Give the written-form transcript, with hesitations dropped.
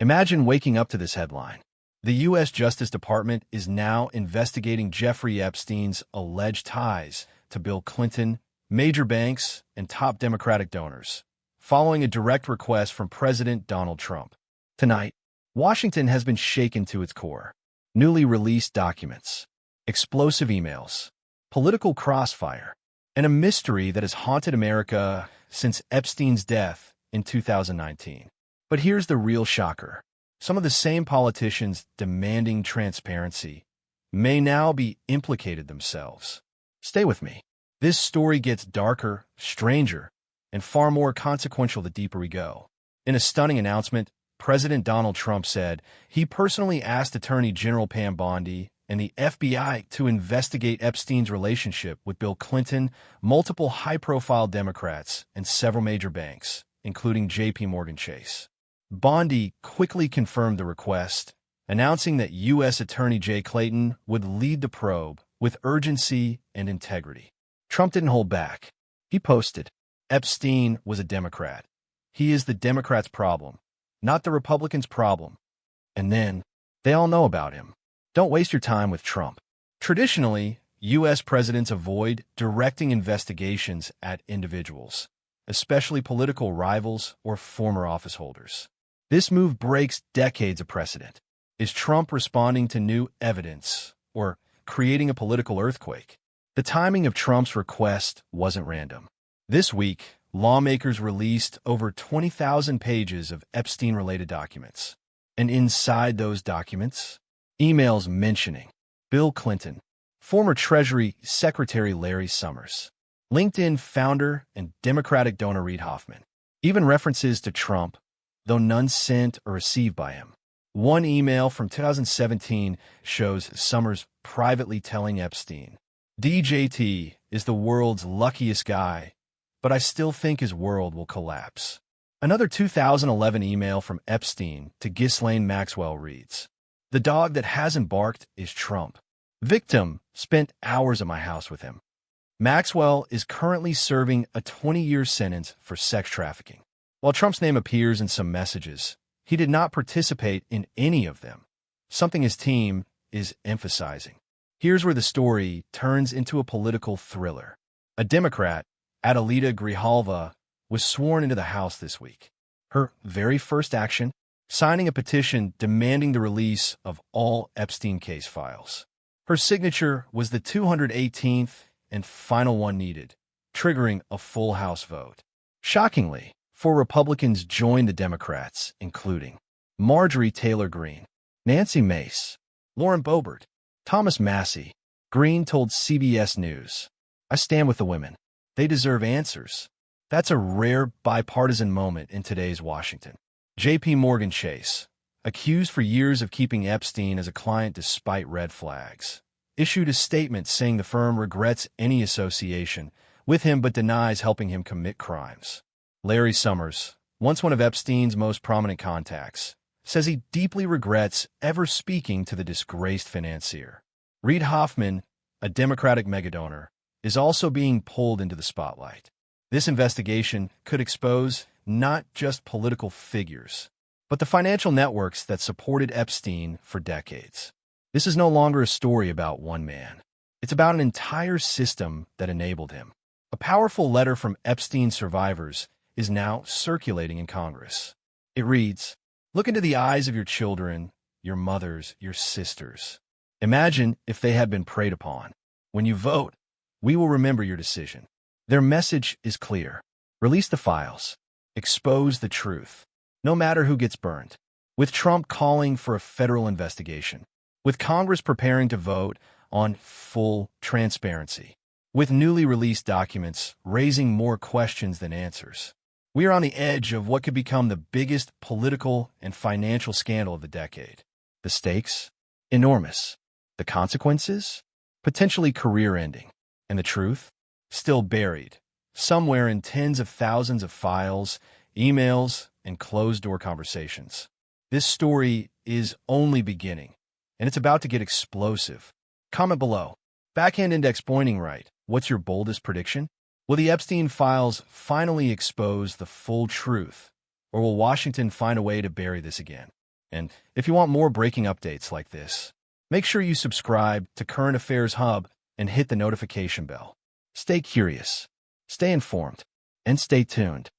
Imagine waking up to this headline. The U.S. Justice Department is now investigating Jeffrey Epstein's alleged ties to Bill Clinton, major banks, and top Democratic donors, following a direct request from President Donald Trump. Tonight, Washington has been shaken to its core. Newly released documents, explosive emails, political crossfire, and a mystery that has haunted America since Epstein's death in 2019. But here's the real shocker. Some of the same politicians demanding transparency may now be implicated themselves. Stay with me. This story gets darker, stranger, and far more consequential the deeper we go. In a stunning announcement, President Donald Trump said he personally asked Attorney General Pam Bondi and the FBI to investigate Epstein's relationship with Bill Clinton, multiple high-profile Democrats, and several major banks, including JP Chase. Bondi quickly confirmed the request, announcing that U.S. Attorney Jay Clayton would lead the probe with urgency and integrity. Trump didn't hold back. He posted, "Epstein was a Democrat. He is the Democrats' problem, not the Republicans' problem." And then, they all know about him. Don't waste your time with Trump. Traditionally, U.S. presidents avoid directing investigations at individuals, especially political rivals or former office holders. This move breaks decades of precedent. Is Trump responding to new evidence or creating a political earthquake? The timing of Trump's request wasn't random. This week, lawmakers released over 20,000 pages of Epstein-related documents. And inside those documents, emails mentioning Bill Clinton, former Treasury Secretary Larry Summers, LinkedIn founder and Democratic donor Reid Hoffman, even references to Trump, though none sent or received by him. One email from 2017 shows Summers privately telling Epstein, "DJT is the world's luckiest guy, but I still think his world will collapse." Another 2011 email from Epstein to Ghislaine Maxwell reads, "The dog that hasn't barked is Trump. Victim spent hours at my house with him." Maxwell is currently serving a 20-year sentence for sex trafficking. While Trump's name appears in some messages, he did not participate in any of them, something his team is emphasizing. Here's where the story turns into a political thriller. A Democrat, Adelita Grijalva, was sworn into the House this week. Her very first action, signing a petition demanding the release of all Epstein case files. Her signature was the 218th and final one needed, triggering a full House vote. Shockingly, 4 Republicans joined the Democrats, including Marjorie Taylor Greene, Nancy Mace, Lauren Boebert, Thomas Massey. Greene told CBS News, "I stand with the women. They deserve answers." That's a rare bipartisan moment in today's Washington. JP Chase, accused for years of keeping Epstein as a client despite red flags, issued a statement saying the firm regrets any association with him but denies helping him commit crimes. Larry Summers, once one of Epstein's most prominent contacts, says he deeply regrets ever speaking to the disgraced financier. Reid Hoffman, a Democratic megadonor, is also being pulled into the spotlight. This investigation could expose not just political figures, but the financial networks that supported Epstein for decades. This is no longer a story about one man. It's about an entire system that enabled him. A powerful letter from Epstein survivors is now circulating in Congress. It reads, "Look into the eyes of your children, your mothers, your sisters. Imagine if they had been preyed upon. When you vote, we will remember your decision." Their message is clear. Release the files. Expose the truth. No matter who gets burned. With Trump calling for a federal investigation. With Congress preparing to vote on full transparency. With newly released documents raising more questions than answers. We are on the edge of what could become the biggest political and financial scandal of the decade. The stakes? Enormous. The consequences? Potentially career-ending. And the truth? Still buried, somewhere in tens of thousands of files, emails, and closed-door conversations. This story is only beginning, and it's about to get explosive. Comment below. Backhand index pointing right. What's your boldest prediction? Will the Epstein files finally expose the full truth, or will Washington find a way to bury this again? And if you want more breaking updates like this, make sure you subscribe to Current Affairs Hub and hit the notification bell. Stay curious, stay informed, and stay tuned.